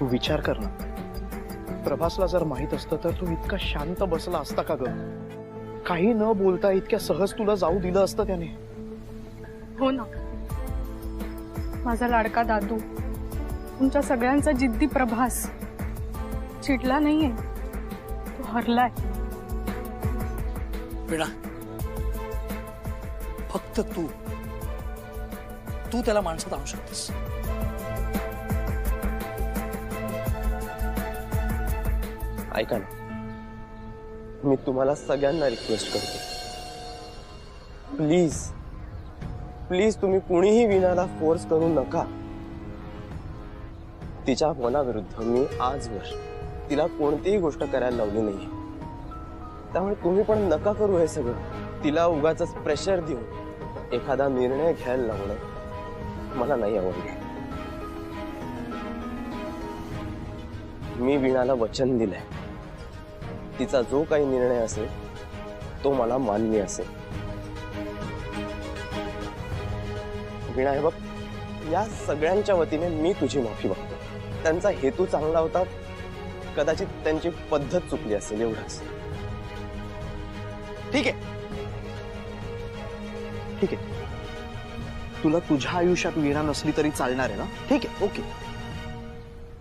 तू विचार कर ना, प्रभासला जर माहित असतं तर तू इतका शांत बसला असता का ग? काही न बोलता इतक्या सहज तुला जाऊ दिलं असतं त्याने? हो ना, माझा लाडका दादू, तुमच्या सगळ्यांचा जिद्दी प्रभास चिडला नाहीये, तो हरलाय. वीणा, फक्त तू त्याला माणसात आणू शकतेस. ऐका ना, मी तुम्हाला सगळ्यांना रिक्वेस्ट करतो, प्लीज प्लीज तुम्ही कुणीही वीणाला फोर्स करू नका. तिच्या मनाविरुद्ध मी आजवर तिला कोणतीही गोष्ट करायला लावली नाही. त्यामुळे तुम्ही पण नका करू हे सगळं. तिला उगाच प्रेशर देऊन एखादा निर्णय घ्यायला लावणं मला नाही आवडलं. मी वीणाला वचन दिलंय, तिचा जो काही निर्णय असेल तो मला मान्य असेल. वीणा, हे बघ, या सगळ्यांच्या वतीने मी तुझी माफी मागतो. त्यांचा हेतू चांगला होता, कदाचित त्यांची पद्धत चुकली असेल, एवढंच. ठीक आहे, ठीक आहे. तुला तुझ्या आयुष्यात वीणा नसली तरी चालणार आहे ना? ठीक आहे, ओके.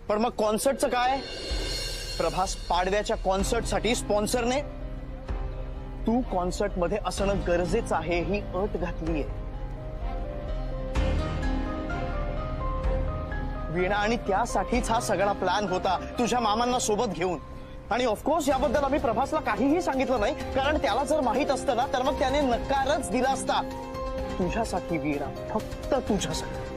पण मग कॉन्सर्टचं काय? प्रभास पाडव्याच्या कॉन्सर्टसाठी स्पॉन्सरने तू कॉन्सर्ट मध्ये असणं गरजेचं आहे ही अट घातलीये. वीणा, आणि त्यासाठीच हा सगळा प्लॅन होता, तुझ्या मामांना सोबत घेऊन. आणि ऑफकोर्स याबद्दल आम्ही प्रभासला काहीही सांगितलं नाही, कारण त्याला जर माहित असतं ना तर मग त्याने नकारच दिला असता. तुझ्यासाठी वीणा, फक्त तुझ्यासाठी.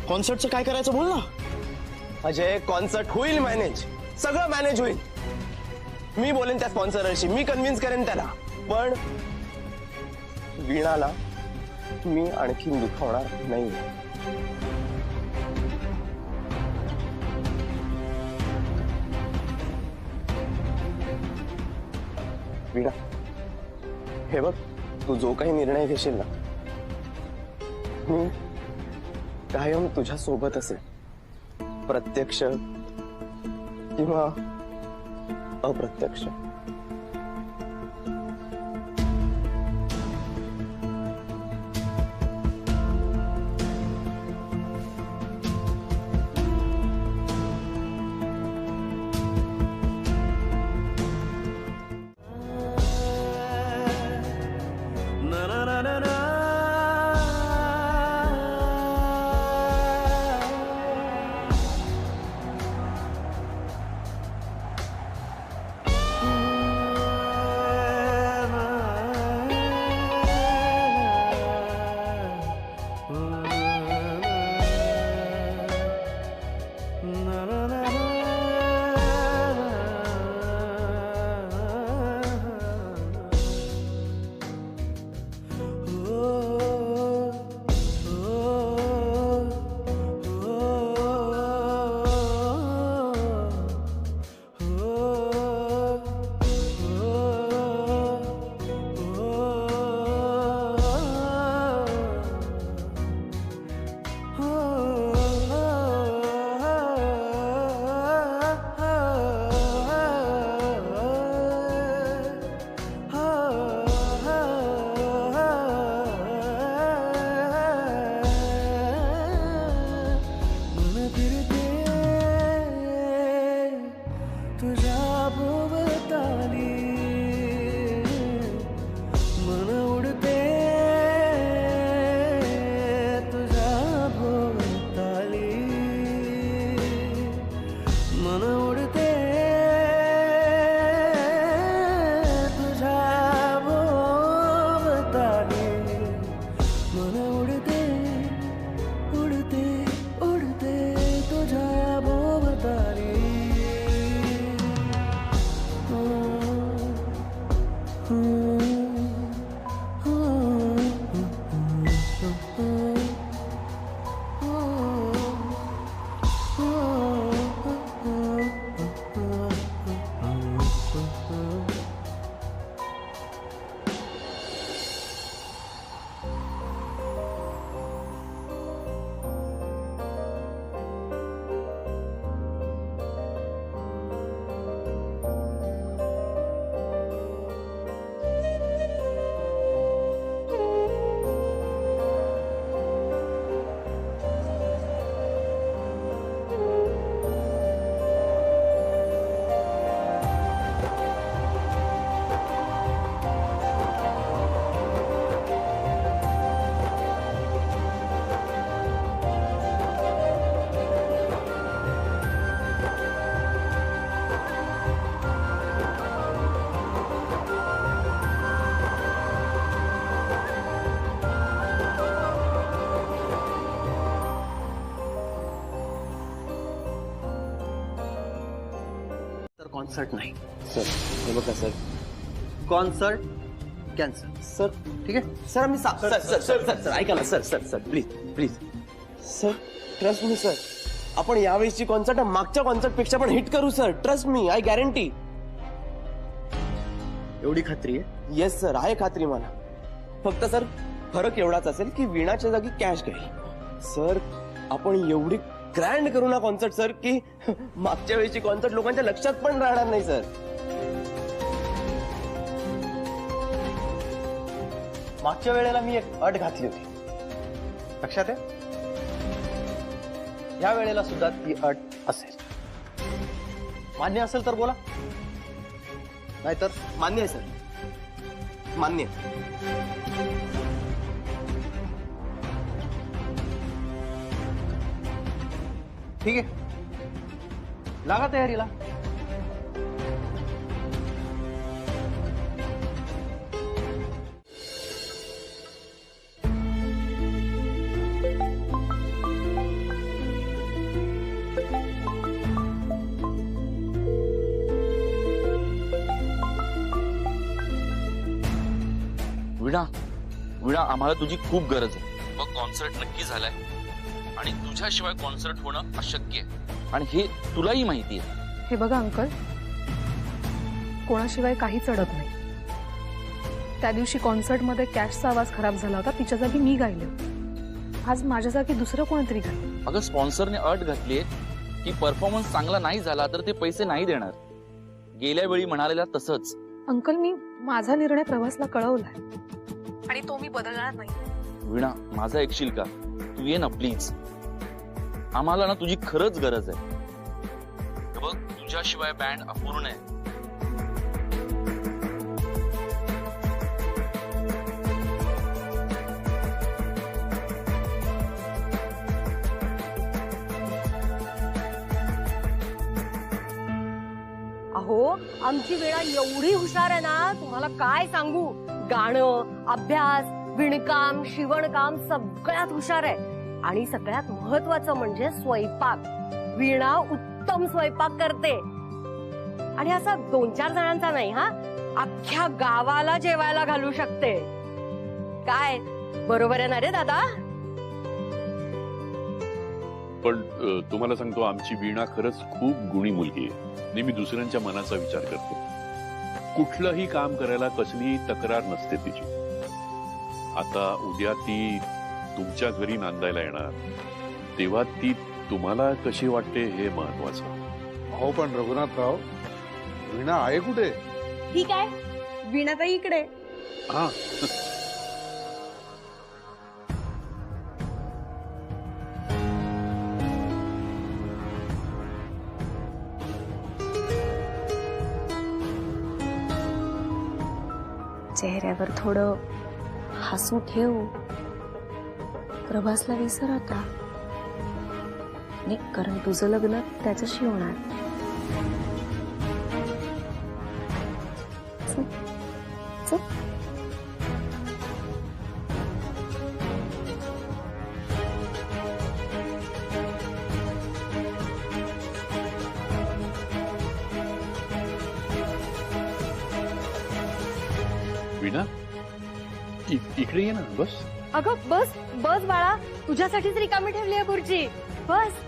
कॉन्सर्टचं काय करायचं बोल ना. अजय, कॉन्सर्ट होईल मॅनेज, सगळं मॅनेज होईल. मी बोलेन त्या स्पॉन्सरशी, मी कन्व्हिन्स करेन त्याला. पण वीणाला मी आणखी दुखावणार नाही. वीणा, हे बघ, तू जो काही निर्णय घेशील ना, मी कायम तुझ्या सोबत असेल, प्रत्यक्ष किंवा अप्रत्यक्ष. कॉन्सर्ट नाही. सर हे बघा सर. Concert cancel. सर ठीक आहे. सर आम्ही sir sir sir sir sir ऐका ना sir sir sir please please sir trust me sir. आपण यावेळीची कॉन्सर्ट मागच्या कॉन्सर्ट पेक्षा पण हिट करू sir. Trust me, I guarantee. एवढी खात्री आहे? येस सर, आहे खात्री मला. फक्त सर फरक एवढाच असेल की वीणाच्या जागी कॅश घ्यावी. सर आपण एवढी ग्रँड करू ना कॉन्सर्ट सर की मागच्या वेळीची कॉन्सर्ट लोकांच्या लक्षात पण राहणार नाही सर. मागच्या वेळेला मी एक अट घातली होती, लक्षात आहे? या वेळेला सुद्धा ती अट असेल. मान्य असेल तर बोला, नाहीतर मान्य आहे सर, मान्य आहे. ठीक आहे. लागा तयारीला. वीणा वीणा आम्हाला तुझी खूप गरज आहे. मग कॉन्सर्ट नक्की झालाय आणि तुझ्याशिवाय कॉन्सर्ट होणं अशक्य आहे आणि हे तुलाही माहिती आहे. हे बघा अंकल, कोणाशिवाय काहीच अडत नाही. त्या दिवशी कॉन्सर्टमध्ये कॅशचा आवाज खराब झाला होता, तिच्या जागी मी गायले. आज माझ्या जागी दुसरं कोणतरी गायलं. अगं स्पॉन्सरने अट घातलीये की परफॉर्मन्स चांगला नाही झाला तर ते पैसे नाही देणार. गेल्या वेळी म्हणालेला तसंच. अंकल, मी माझा निर्णय प्रभासला कळवलाय आणि तो मी बदलणार नाही. वीणा माझा ऐकशील का? तू ये ना प्लीज. आम्हाला ना तुझी खरंच गरज आहे. हे बघ तुझ्याशिवाय बँड अपूर्ण आहे. अहो आमची वेळा एवढी हुशार आहे ना, तुम्हाला काय सांगू. गाणं, अभ्यास, विणकाम, शिवणकाम सगळ्यात हुशार आहे. आणि सगळ्यात महत्वाचं म्हणजे स्वयंपाक. वीणा उत्तम स्वयंपाक करते. आणि असा 2-4 जणांचा नाही हा, अख्ख्या गावाला जेवायला घालू शकते. काय बरोबर आहे ना रे दादा? पण तुम्हाला सांगतो आमची वीणा खरंच खूप गुणी मुलगी आहे. नेहमी दुसऱ्यांच्या मनाचा विचार करते. कुठलंही काम करायला कसलीही तक्रार नसते तिची. आता उद्या ती तुमच्या घरी नांदायला येणार, तेव्हा ती तुम्हाला कशी वाटते हे महत्वाचं. हो पण रघुनाथराव, वीणा आहे कुठे? ठीक आहे, वीणाताई इकडे. हा चेहऱ्यावर थोडं हसू ठेव. प्रभासला विसर आता. नाही, कारण तुझं लग्न त्याच्याशी होणार. चल, चल. वीणा इकडे ये ना, बस. अगं बस बस बाळा, तुझ्यासाठीच रिकामी ठेवली आहे खुर्ची. बस.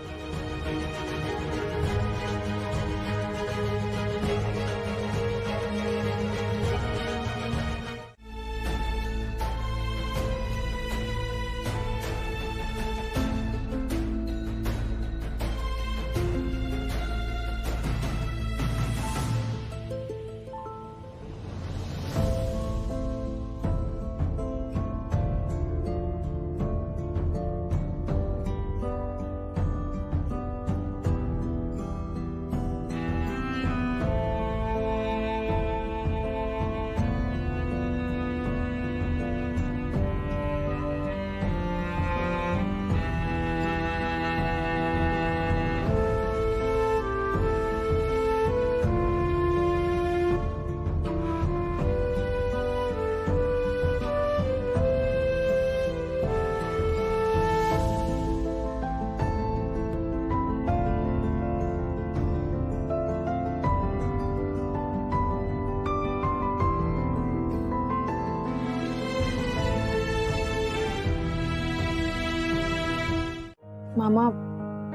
मामा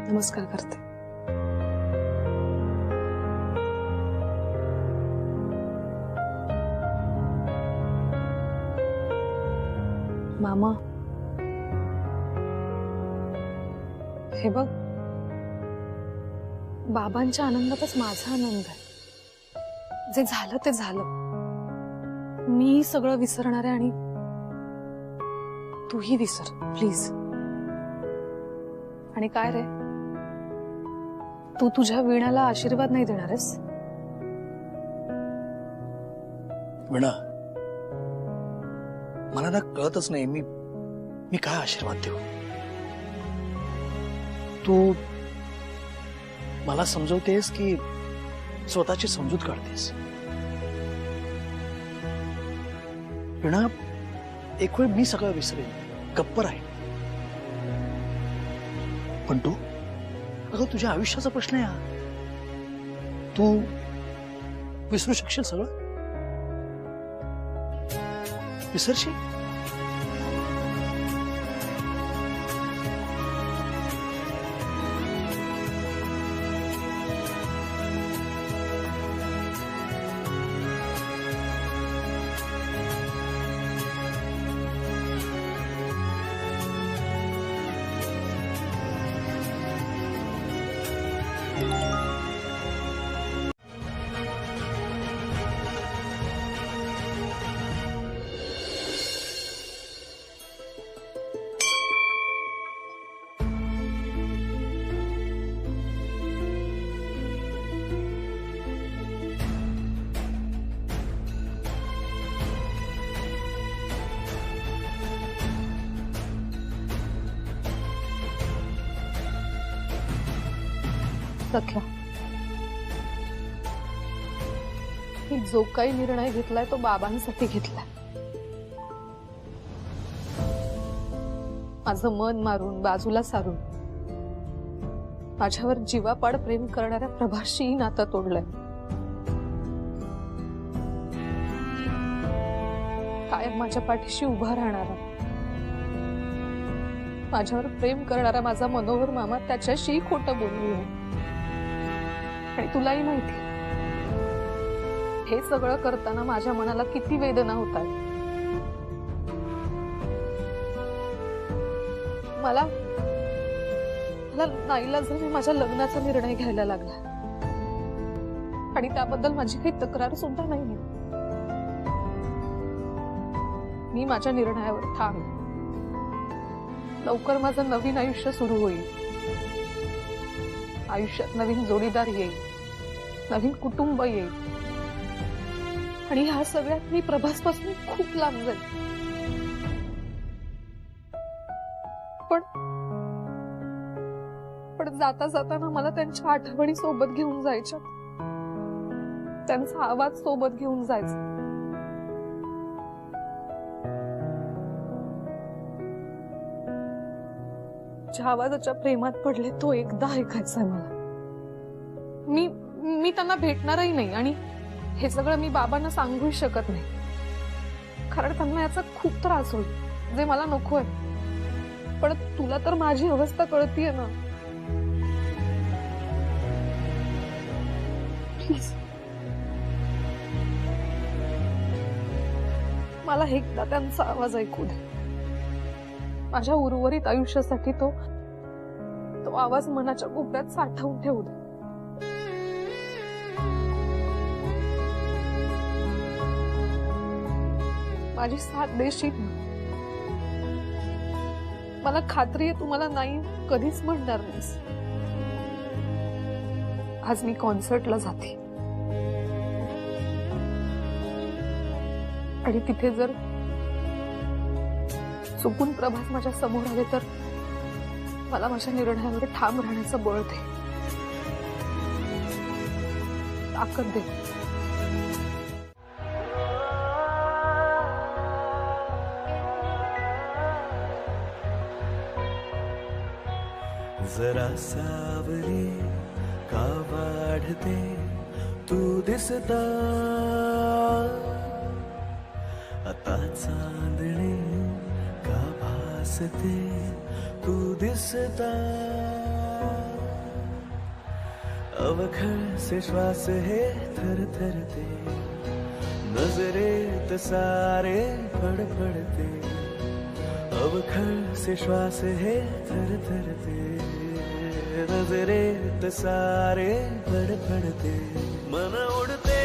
नमस्कार करते. मामा हे बघ, बाबांच्या आनंदातच माझा आनंद आहे. जे झालं ते झालं. मी सगळं विसरणार आहे आणि तूही विसर प्लीज. आणि काय रे, तू तुझ्या वीणाला आशीर्वाद नाही देणार आहेस? वीणा, मला ना कळतच नाही मी काय आशीर्वाद देऊ. तू मला समजवतेस की स्वतःची समजूत काढतेस? वीणा, एक वेळ मी सगळं विसरेन, गप्प राहीन. पण तू, अगं तुझ्या आयुष्याचा प्रश्न आहे हा. तू विसरू शकशील सगळं? विसरशील? सख्या, मी जो काही निर्णय घेतलाय तो बाबांसाठी घेतलाय. माझं मन मारून बाजूला सारून माझ्यावर जीवापाड प्रेम करणाऱ्या प्रभाशीही नातं तोडलंय. कायम माझ्या पाठीशी उभा राहणारा, माझ्यावर प्रेम करणारा माझा मनोहर मामा त्याच्याशी खोटं बोलली. आणि तुलाही माहिती, हे सगळं करताना माझ्या मनाला किती वेदना होतात. मला नाईलाजाने माझ्या लग्नाचा निर्णय घ्यायला लागला. आणि त्याबद्दल माझी काही तक्रार सुद्धा नाहीये. मी माझ्या निर्णयावर ठाम. लवकर माझं नवीन आयुष्य सुरू होईल. आयुष्यात नवीन जोडीदार येईल, नवीन कुटुंब येईल. आणि ह्या सगळ्यात मी प्रभासपासून खूप लांब जाईल. पण जाता जाताना मला त्यांच्या आठवणी सोबत घेऊन जायच्या, त्यांचा आवाज सोबत घेऊन जायचा. ज्या आवाजाच्या प्रेमात पडले तो एकदा ऐकायचा आहे मला. मी त्यांना भेटणारही नाही. आणि हे सगळं मी बाबांना सांगूही शकत नाही, कारण त्यांना याचा खूप त्रास होईल, जे मला नकोय. पण तुला तर माझी अवस्था कळतीये ना. प्लीज मला एकदा त्यांचा आवाज ऐकू दे. माझ्या उर्वरित आयुष्यासाठी तो आवाज मनाच्या कोपऱ्यात साठवून ठेवू दे. माझी साथ देशील? मला खात्री आहे तुम्हाला नाही कधीच म्हणणार नाहीस. आज मी कॉन्सर्टला जाते आणि तिथे जर चुकून प्रभास माझ्या समोर आले तर मला माझ्या निर्णयावर ठाम राहण्याचं बळ दे, ताकद दे. जरा सावली का वाढते तू दिसता, आता चांदणे का भासते रास्ते तू दिसता अवखळ से श्वास हे थरथरते नजरेत सारे फडफडते अवखळ से श्वास हे थरथरते नजरेत सारे फडफडते मन उडते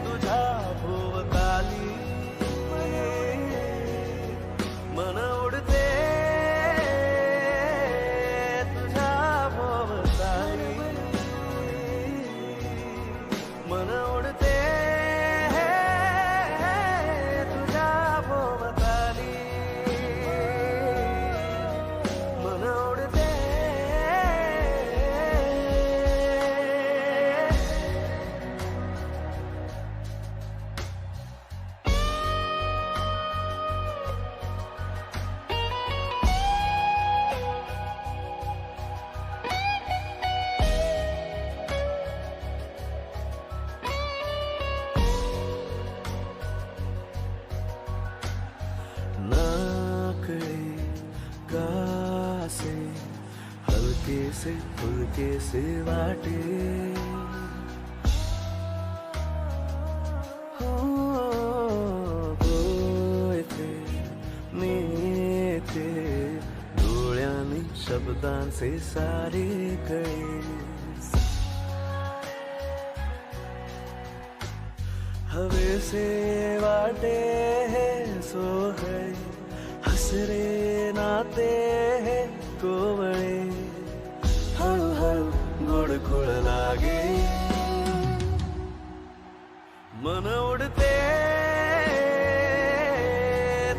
तुझ्या भोवताली मन उडते तुझ्या भोवताली मन उडते तुझ्या भोवताली मन उडते नाकड़े कासे हल्के से फुलके से वाटे होते नेते डोळ्यांनी शब्दांचे सारे कळे हवे से वाटे है सो है हसरे नाते है कोवळे हळू हळू गोड खोळ लागे मन उडते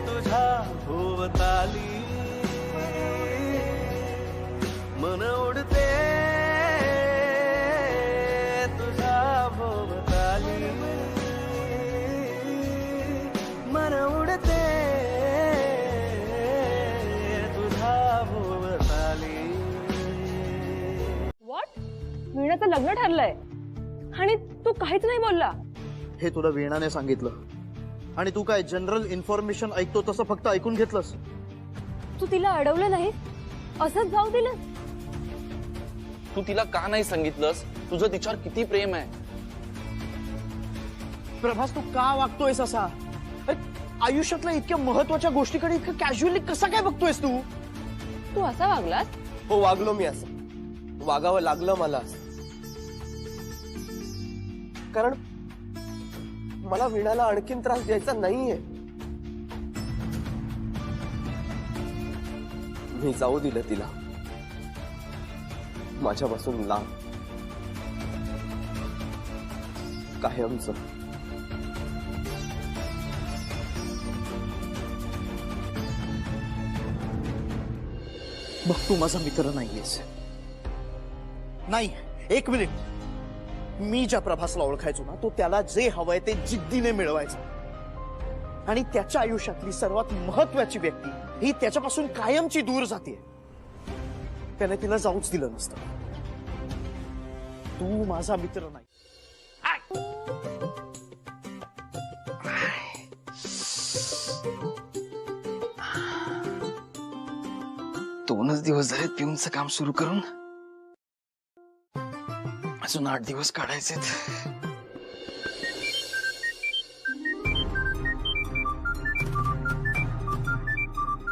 तुझ्या भोवताली मन उडते तुझ्या भोवताली मन उडते तुझ्या भोवताली व्हॉट? वीणाचं लग्न ठरलंय आणि तू काहीच नाही बोलला. हे तुला वीणाने सांगितलं आणि तू काय जनरल इन्फॉर्मेशन ऐकतो तसं फक्त ऐकून घेतलंस? तू तिला अडवलं नाही, असंच जाऊ दिलं? तू तिला का नाही सांगितलंस तुझं तिच्यावर किती प्रेम आहे? प्रभास तू का वागतोयस असा? अरे, आयुष्यातल्या इतक्या महत्वाच्या गोष्टीकडे इतकं कॅज्युअली कसा काय बघतोयस तू? तू असा वागलास? हो वागलो मी असं, वागावं लागलं मला असं. कारण मला वीणाला आणखीन त्रास द्यायचा नाहीये. मी जाऊ दिलं तिला माझ्यापासून लांब, कायमचं. बघ तू माझा मित्र नाहीयेस. नाही, एक मिनिट. मी ज्या प्रभासला ओळखायचो ना तो त्याला जे हवंय ते जिद्दीने मिळवायचा आणि त्याच्या आयुष्यातली सर्वात महत्वाची व्यक्ती ही त्याच्यापासून कायमची दूर जाते. त्याने तिला जाऊच दिलं नसतं. तू माझा मित्र नाही. दोनच दिवस झाले पिऊनचं काम सुरू करून, अजून 8 दिवस काढायचेत.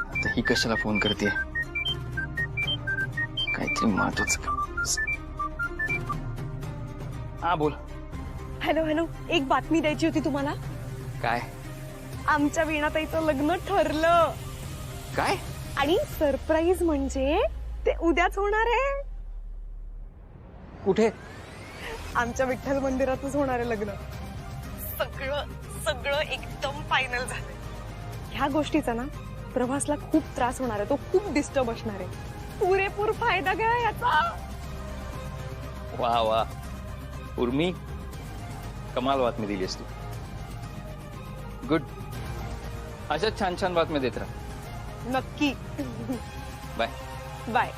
आता ही कशाला फोन करते? काहीतरी महत्वाचं काम. हा बोल. हॅलो हॅलो, एक बातमी द्यायची होती तुम्हाला. काय? आमच्या वीणाताईचं लग्न ठरलं. काय? आणि सरप्राईज म्हणजे ते उद्याच होणार आहे. कुठे? आमच्या विठ्ठल मंदिरातच होणार आहे लग्न. सगळं सगळं एकदम फायनल झालंय. ह्या गोष्टीचा ना प्रभासला खूप त्रास होणार आहे. तो खूप डिस्टर्ब असणार आहे. पुरेपूर फायदा घ्या याचा. वा वा उर्मी, कमाल बातमी दिलीस तू. गुड. अशाच छान छान बातम्या देत राहा. नक्की. Bye bye.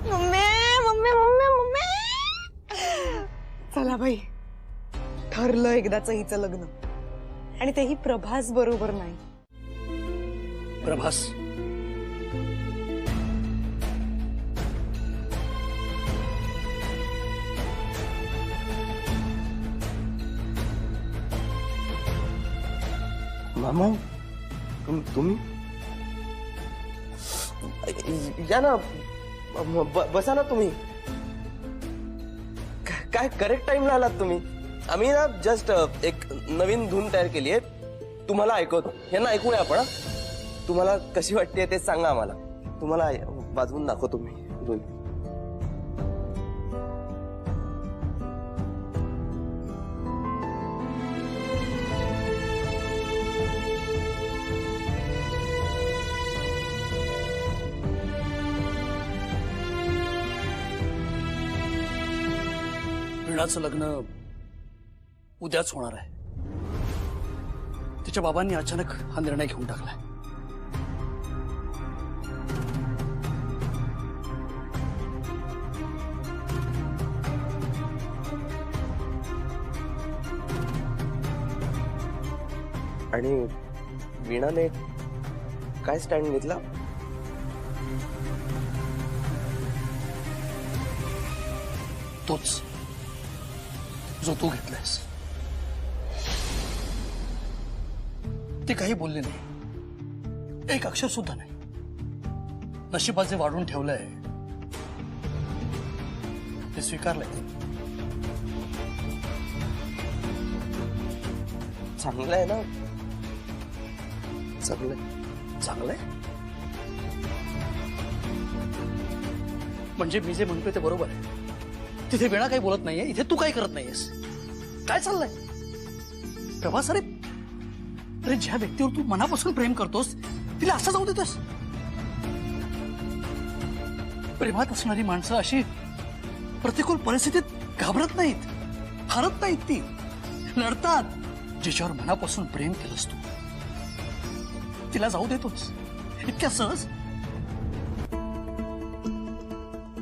Mummy mummy mummy mummy ठरलं एकदाचं हिचं लग्न, आणि तेही प्रभास बरोबर नाही. प्रभास मामा तुम्ही या ना, बसा ना तुम्ही. काय करेक्ट टाइमला आलात तुम्ही. आम्ही ना जस्ट एक नवीन धून तयार केली आहे, तुम्हाला ऐकवतो. हे ना ऐकूया आपण. तुम्हाला कशी वाटते ते सांगा आम्हाला. तुम्हाला वाजवून दाखवतो मी धून. वीणाचं लग्न उद्याच होणार आहे. तिच्या बाबांनी अचानक हा निर्णय घेऊन टाकलाय. आणि वीणाने काय स्टँड घेतला. तोच जो तू घेतलायस. ते काही बोलले नाही, एक अक्षर सुद्धा नाही. नशिबात जे वाढून ठेवलंय ते स्वीकारलंय. चांगलं आहे ना. चांगलंय. चांगलंय म्हणजे मी जे म्हणतोय ते बरोबर आहे. तिथे वीणा काही बोलत नाहीये, इथे तू काही करत नाहीयेस. काय चाललंय प्रभास? अरे अरे ज्या व्यक्तीवर तू मनापासून प्रेम करतोस तिला असं जाऊ देतोस. प्रेमात असणारी माणसं अशी प्रतिकूल परिस्थितीत घाबरत नाहीत, हरत नाहीत. ती लढतात. जिच्यावर मनापासून प्रेम केलंस तू तिला जाऊ देतोस इतक्या सहज.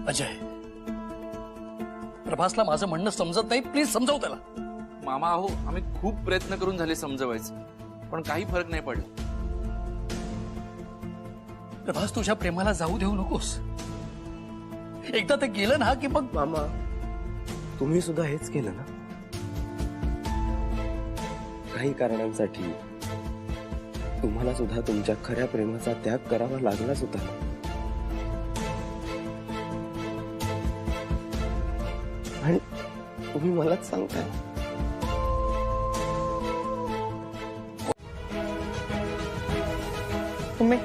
अजय, प्रभासला माझं म्हणणं समजत नाही, प्लीज समजाव त्याला. मामा अहो, आम्ही खूप प्रयत्न करून झाले समजवायचं, पण काही फरक नाही पडला. प्रभास, तुझ्या प्रेमाला जाऊ देऊ नकोस. एकदा ते गेलं ना की मग. मामा तुम्ही सुद्धा हेच केलं ना. काही कारणांसाठी तुम्हाला सुद्धा तुमच्या खऱ्या प्रेमाचा त्याग करावा लागलाच होता. आणि तुम्ही मलाच सांगताय. उमे,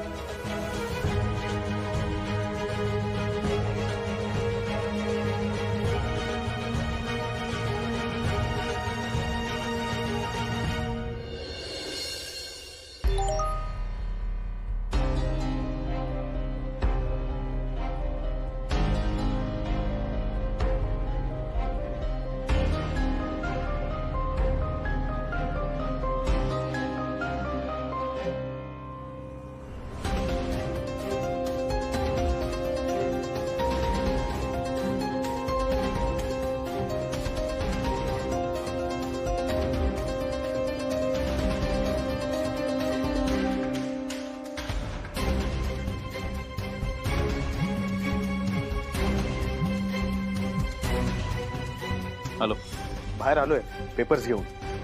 हॅलो. बाहेर आलोय पेपर्स घेऊन.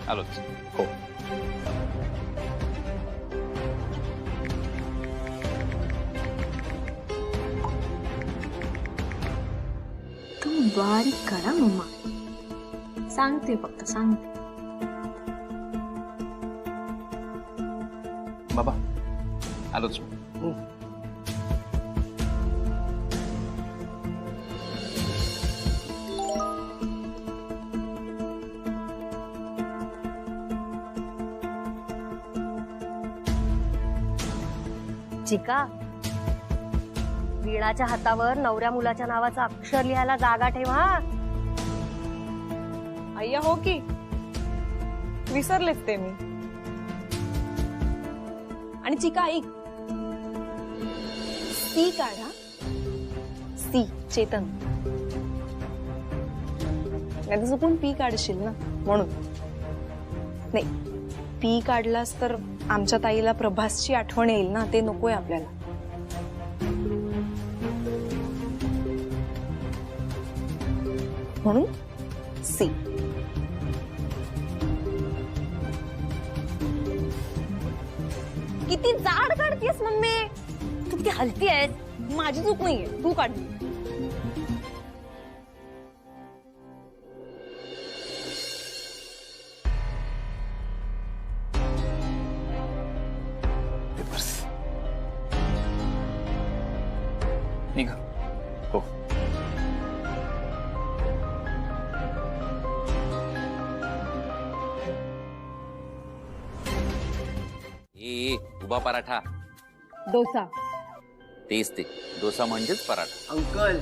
आलोच. हो. तू बारीक करा मम्मा, सांगते फक्त सांगते. बाबा आलोच. चिका, वीणाच्या हातावर नवऱ्या मुलाच्या नावाचं अक्षर लिहायला जागा ठेवा. अय्या हो की, विसरलेच ते मी. आणि चिका ऐक, सी काढा. सी चेतन, नाही चुकून पी काढशील ना म्हणून. नाही, पी काढलास तर आमच्या ताईला प्रभासची आठवण येईल ना, ते नकोय आपल्याला. म्हणून सी. किती जाड काढतीयस मम्मी, तू किती हलती आहेस. माझी चूक नाहीये, तू काढ. निघा. हो. उभा पराठा. डोसा. तेच ते, डोसा म्हणजेच पराठा. अंकल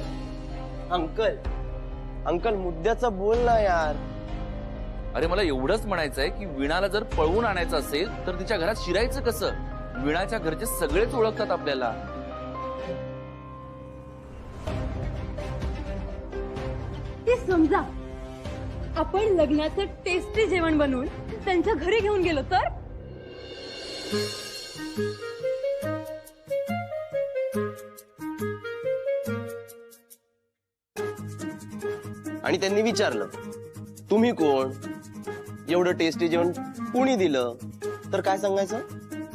अंकल अंकल मुद्द्याचं बोल ना यार. अरे मला एवढंच म्हणायचंय की वीणाला जर पळवून आणायचं असेल तर तिच्या घरात शिरायचं कसं? वीणाच्या घरचे सगळेच ओळखतात आपल्याला. ते समजा आपण लग्नाचं टेस्टी जेवण बनवून त्यांच्या घरी घेऊन गेलो तर. आणि त्यांनी विचारलं तुम्ही कोण, एवढं टेस्टी जेवण कुणी दिलं, तर काय सांगायचं?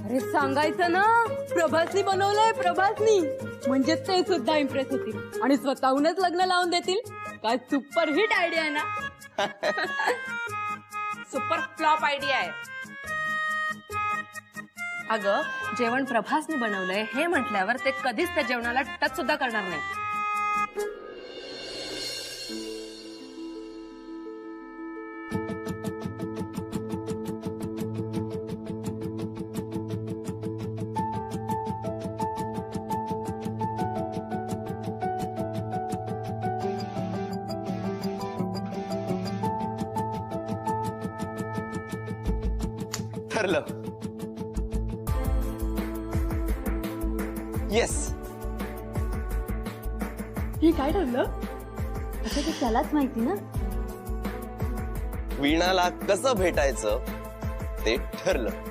अरे सांगायचं ना, प्रभासनी बनवलंय, प्रभासनी. म्हणजे ते सुद्धा इम्प्रेस होतील आणि स्वतःहूनच लग्न लावून देतील. काय सुपर हिट आयडिया आहे ना. सुपर फ्लॉप आयडिया आहे. अगं, जेवण प्रभासने बनवलंय हे म्हटल्यावर ते कधीच त्या जेवणाला टच सुद्धा करणार नाही. ठरलं. येस. हे काय ठरलं? आता ते त्यालाच माहिती ना. वीणाला कसं भेटायचं ते ठरलं.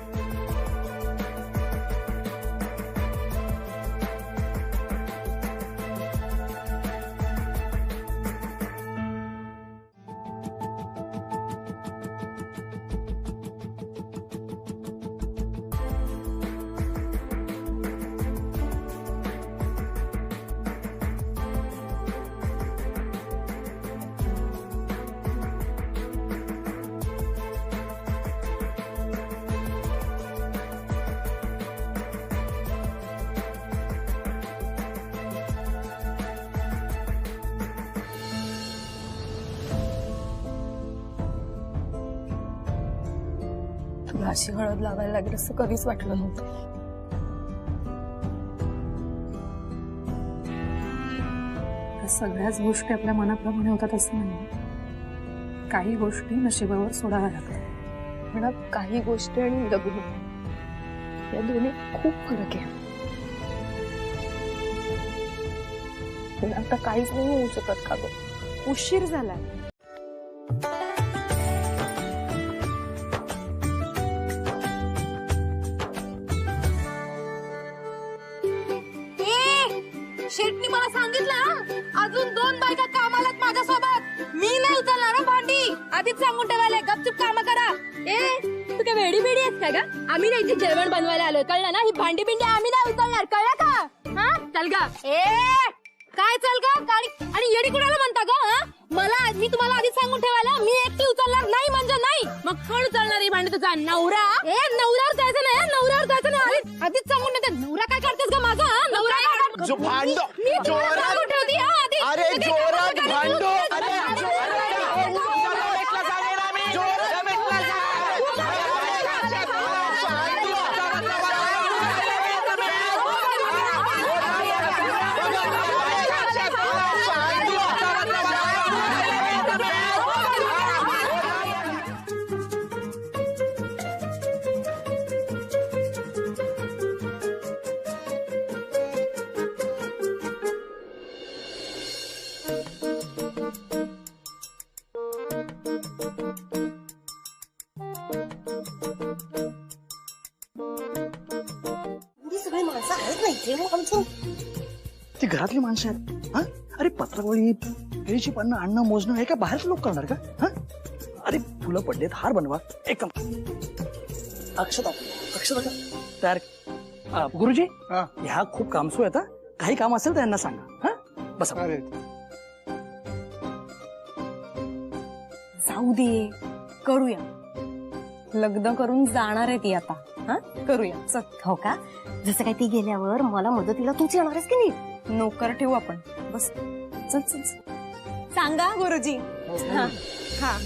अशी हळद लावायला लागेल असं कधीच वाटलं नव्हतं. सगळ्याच गोष्टी आपल्या मनाप्रमाणे होतात असं नाही. काही गोष्टी नशिबावर सोडाव्या लागतात. पण काही गोष्टी आणि लग्न या दोन्ही खूप फरक आहे. पण आता काहीच नाही होऊ शकत का गं? उशीर झालाय. शेटनी मला सांगितलं अजून 2 बायका कामाला माझ्यासोबत. मी नाही उचलणार भांडी, आधीच सांगून ठेवायला. गपचूप काम करा. तू काय वेडी बेडी आहेस का ग? आम्ही नाही इथे जेवण बनवायला आलोय, कळलं ना? ही भांडी बिंडी आम्ही नाही उचलणार, कळलं का? हा चल गा. काय चल गा? आणि येडी कुणाला म्हणता ग? मी तुम्हाला आधीच सांगून ठेवायला, मी एकटी उचलणार नाही म्हणजे नाही. मग कोण उचलणार ही भांडी? तुझा नवरा. नवऱ्यावर जायचं नाही, नवऱ्यावर जायचं नाही. आधीच सांगून ठेवते. नवरा काय करतेस ग माझा? नवरा जो भांडो जोरात. अरे जोरात भांडो. अरे चालत नाही ते मग आमचं ती घरातली माणसं आहेत हा. अरे पत्रावळी केळीची पानं आणणं मोजणं हे का बाहेरचे लोक करणार का हा. अरे फुलं पडलेत, हार बनवा. एक काम, अक्षता का तयार. गुरुजी ह्या खूप कामसू आहेत. काही काम असेल तर यांना सांगा. हा बस. जाऊ दे, करूया. लग्न करून जाणार आहे ती आता. हा करूया चल. हो का? जसं काय ती गेल्यावर मला मदतीला तूच येणार आहेस की नाही? नोकर ठेवू आपण. बस चल चल चल. सांगा गुरुजी. हा हा.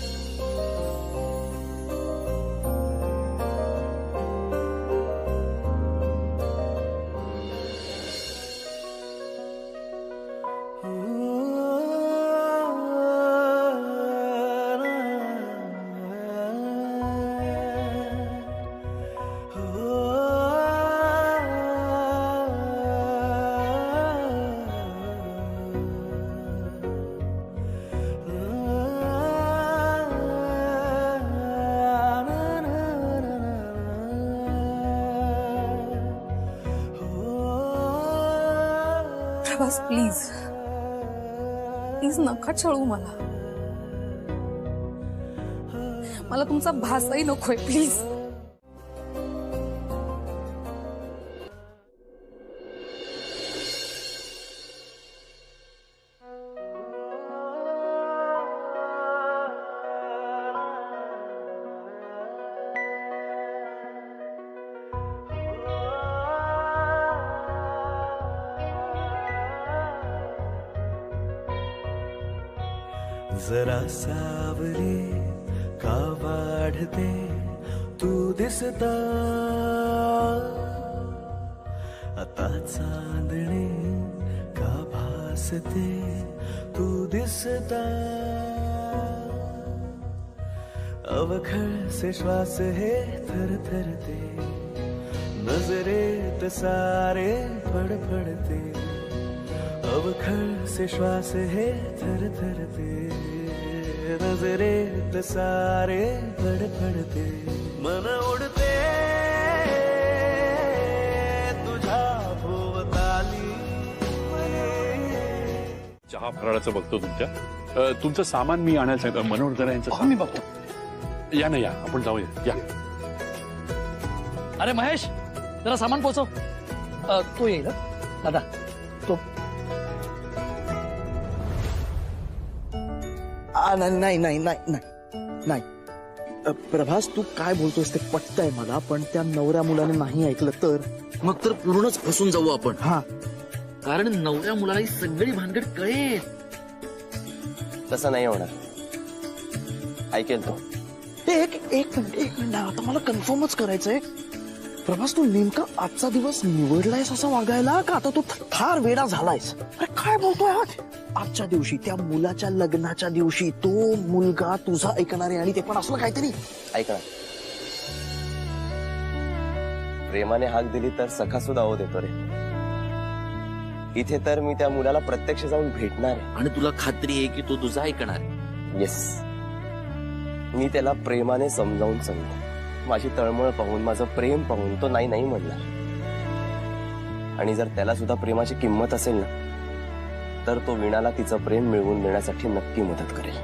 प्रभास प्लीज प्लीज नका छळू मला. मला तुमचा भासही नकोय प्लीज. जरा सावली का वाढते तू दिसता आता चांदणे का भासते तू दिसता अवखळ से श्वास हे थरथरते नजरेत सारे फडफडते अवखळ से श्वास हे थरथरते नजरेत सारे फडफडते मन उडते तुझ्या भोवताली. चहा फराळाचं बघतो तुमच्या. तुमचं सामान मी आणायला सांगतो. मनोहर जरा यांचं मी बघतो. या ना, या आपण जाऊया. या. अरे महेश जरा सामान पोचव. तो येईल दादा. तो नाही नाही नाही नाही नाही. प्रभास तू काय बोलतोयस ते पटतंय मला, पण त्या नवऱ्या मुलाने नाही ऐकलं तर मग तर पूर्णच फसून जाऊ आपण. हा. कारण नवऱ्या मुलाला ही सगळी भानगड कळेल. तसं नाही होणार. ऐकेल तो. एक मिनिट आता मला कन्फर्मच करायचंय. प्रभास तू नेमका आजचा दिवस निवडलायस असं वागायला का आता तू फार वेडा झालायस? अरे काय बोलतोय आज? आजच्या दिवशी त्या मुलाच्या लग्नाच्या दिवशी तो मुलगा तुझा ऐकणार आहे आणि ते पण असलं काहीतरी. ऐक ना, प्रेमाने हाक दिली तर सखा सुद्धा हो देतो रे. इथे तर मी त्या मुलाला प्रत्यक्ष जाऊन भेटणार आहे. आणि तुला खात्री आहे की तो तुझा ऐकणार आहे? येस. मी त्याला प्रेमाने समजावून सांगतो. माझी तळमळ पाहून, माझं प्रेम पाहून तो नाही नाही म्हणणार. आणि जर त्याला सुद्धा प्रेमाची किंमत असेल ना, तर तो वीणाला तिचं प्रेम मिळवून देण्यासाठी नक्की मदत करेल.